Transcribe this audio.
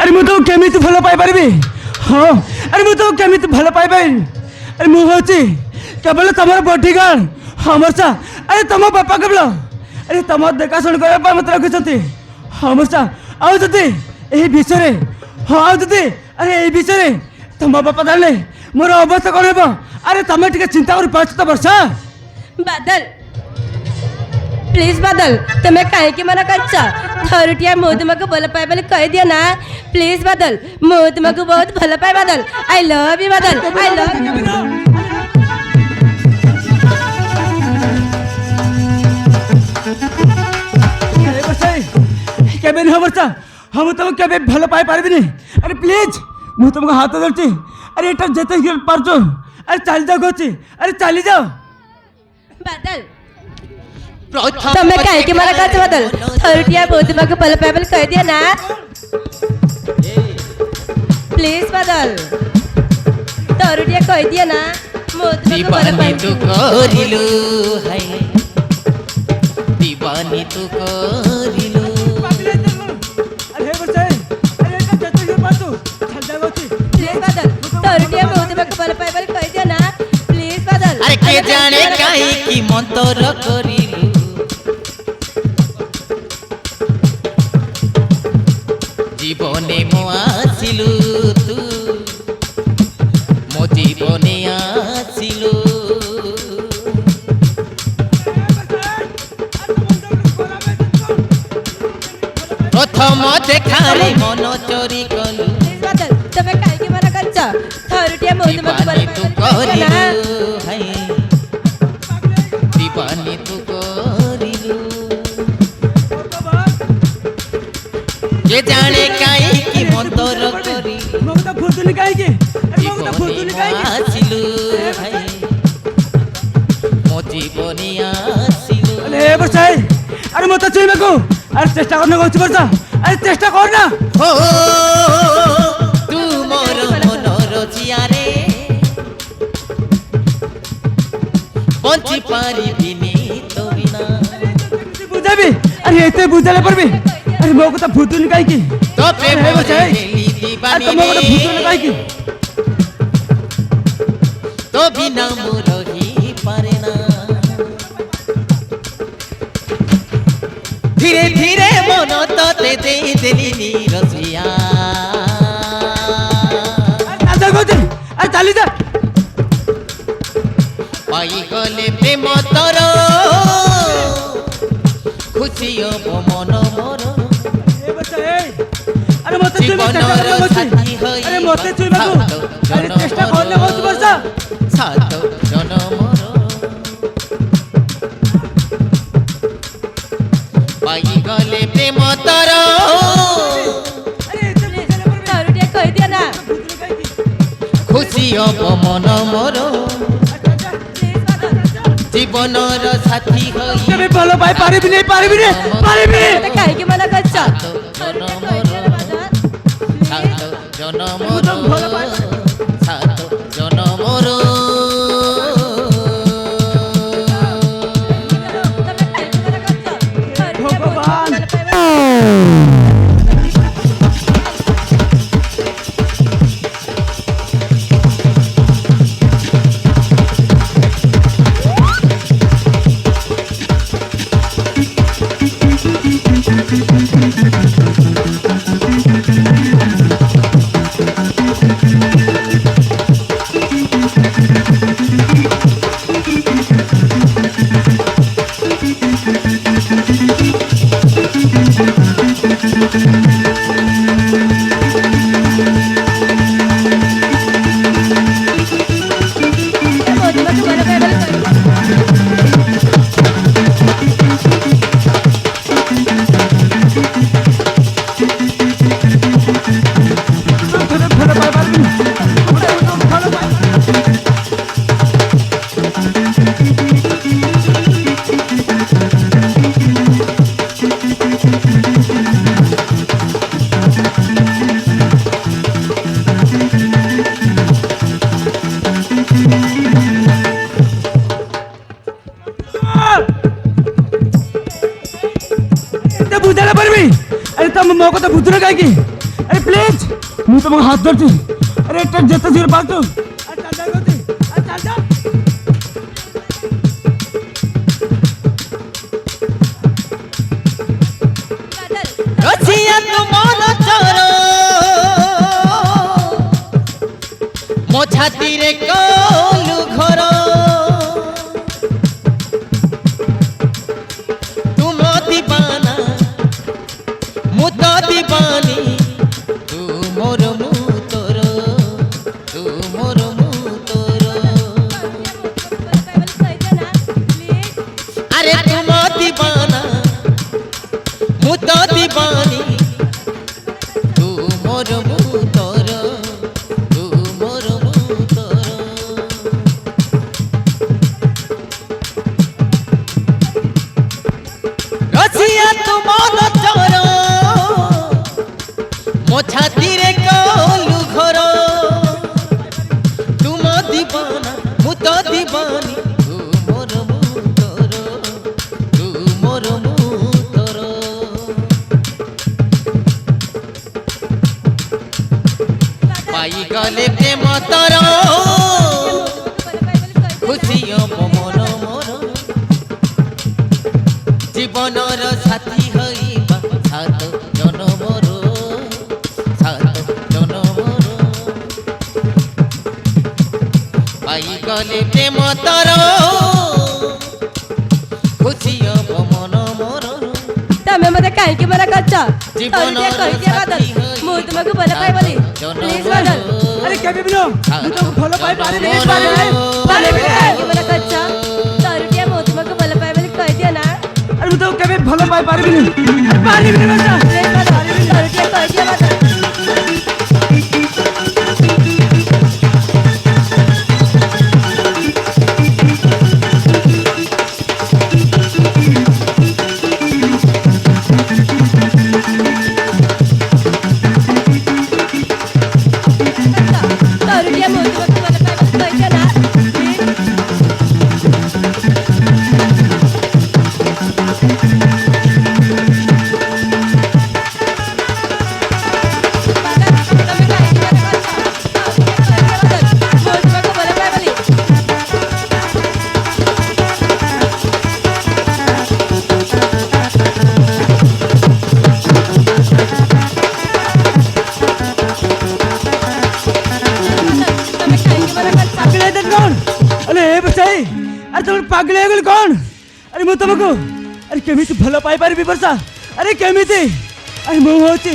আরে মু তো কেমিতি ভাল পাই পারবি হ্যাঁ আরে মু তো কেমিতি ভাল পাই পাই আরে মু হচ্ছে কেবল তোমার বডিগার্ড हमरसा अरे तुम बापा केवल अरे तुम देखाशुण करने मत रखी हमरसा आउती यही विषय हाँ आउती अरे यही विषय तुम बापा जाने मोर अवस्था कौन हे अरे तुम टे चिंता कर पाच तो वर्षा बादल प्लीज बादल तुम्हें कहीं मना कर थरुटिया मु तुमको भल पाए बोले कह दिया ना प्लीज बादल मु तुमको बहुत भल पाए बादल आई लव यू बादल आई लव यू केबे नहीं वर्षा हम तुम केबे भल पाई पारबिनी अरे प्लीज मु तुमको हाथ धरती अरे एटा जेते पारछो अरे चल जाओ गोची अरे चली जाओ बादल तुम्हें काहे के मना करते बादल थरुटिया बहुत तुमको भल पाए बोले कह दिया ना प्लीज बादल थरुटिया कह दिया ना मु तुमको भल पाए तू करिलु है दीवानी तू करिलु अरे के जाने काहे की मंतर करिलु जीवने मो आसिलु तू मो जीवने आसिलु प्रथम देखारे मन चोरी कलु तमे काहे के मना करछ थरुटिया बहुत मत बोल तू करिलु है दीवानी तू करिलु के जाने काहे की मंतर करी मगता फुतुनी काहे के अरे मगता फुतुनी काहे के आसिलु है मो जीवनी आसिलु अरे वर्षा अरे मत चुईबे को अरे चेष्टा करना कहछि वर्षा अरे चेष्टा कर ना हो तू मोर मनोर जियारे बंची पारिबिनी तो बिना बुझाबी अरे एते बुझाले परबी अरे मो को त फुतुनी काहे की तो प्रेम हेली दीवानी अरे मो को त फुतुनी काहे की तो बिना मोर ही पारे ना धीरे धीरे मन तो ते दे देली नी रसिया अरे गोजन अरे चली जा पाई गले प्रेम तर खुशी हो मन मोर ए बच्चा ए अरे मत चुईबे अरे मत चुईबे को अरे चेष्टा करना कहछि वर्षा सात जनमर पाई गले प्रेम तर थरुटिया कह दिया ना खुशी हब मन मोर जीवनर साथी होई केबे भलो पाई पारिबि नै पारिबि तमे काहे के मना करछ सात जनमर सात जनमर बुझाला परबी अरे तुम मो को तो बुझुना काहे की अरे प्लीज ମୁଁ ତମକୁ ହାତ ଧରୁଛି ଆରେ ଏଟା ଯେତେ ଶୀଘ୍ର ପାରୁଛୁ ଆରେ ଚାଲ ଚାଲ କରୁଛି ଆରେ ଚାଲ ଚାଲ রসিয়া তুমন চর মো ছাতিরে কলু ঘর তুম দিবানা মু তো দিবানি তু মোর মু তোর তু মোর মু তোর আরে তুম দিবানা মু তো দিবানি তু মোর মু তোর তু মোর মু তোর রসিয়া তুমন চর মো ছাতিরে কলু ঘর তুম দিবানা মু তো দিবানি তু মোর মু তোর তু মোর মু তোর পাই গলে প্রেম তর খুশি হব মন মোর জীবনর সাথী হইবা সাত জনমর পাই গলে প্রেম তর খুশি হব মন মোর ତମେ ମତେ କାହିଁକି ମନା କରୁଛ ଜୀବନ କହିଦିଅ ବାଦଲ ମୁଁ ତୁମକୁ ଭଲ ପାଏ ବୋଲି ପ୍ଲିଜ ବାଦଲ ଆରେ କେବେ ବି ନୁହଁ ମୁଁ ତମକୁ ଭଲ ପାଇପାରିବି କାହିଁକି ମନା କରୁଛ ତରୁଟିଆ ମୁଁ ତୁମକୁ ଭଲ ପାଏ ବୋଲି କହିଦିଅ ନା ଆରେ ମୁଁ ତମକୁ କେବେ ଭଲ ପାଇପାରିବିନି ପାରିବିନି ବାଦଲ ପ୍ଲିଜ ବାଦଲ ତରୁଟିଆ କହିଦିଅ ବାଦଲ ତରୁଟିଆ ମୁଁ ତୁମକୁ ଭଲ ପାଏ ବୋଲି କହିଦିଅ ନା ପ୍ଲିଜ ତମେ କାହିଁକି ମନା କରୁଛ ମୁଁ ତୁମକୁ ଭଲ ପାଏ ବୋଲି ତମେ କାହିଁକି ମନା କରୁଛ ପାଗଳ ହେଇଛନ୍ତି କଣ ଆରେ ଏ ବସାଇ ଆରେ ତମେ ପାଗଳ ହେଇଗଲି କଣ ଆରେ ମୁଁ ତମକୁ ଆରେ କେମିତି ଭଲ ପାଇପାରିବି ବର୍ଷା ଆରେ କେମିତି ଆରେ ମୁଁ ହଉଛି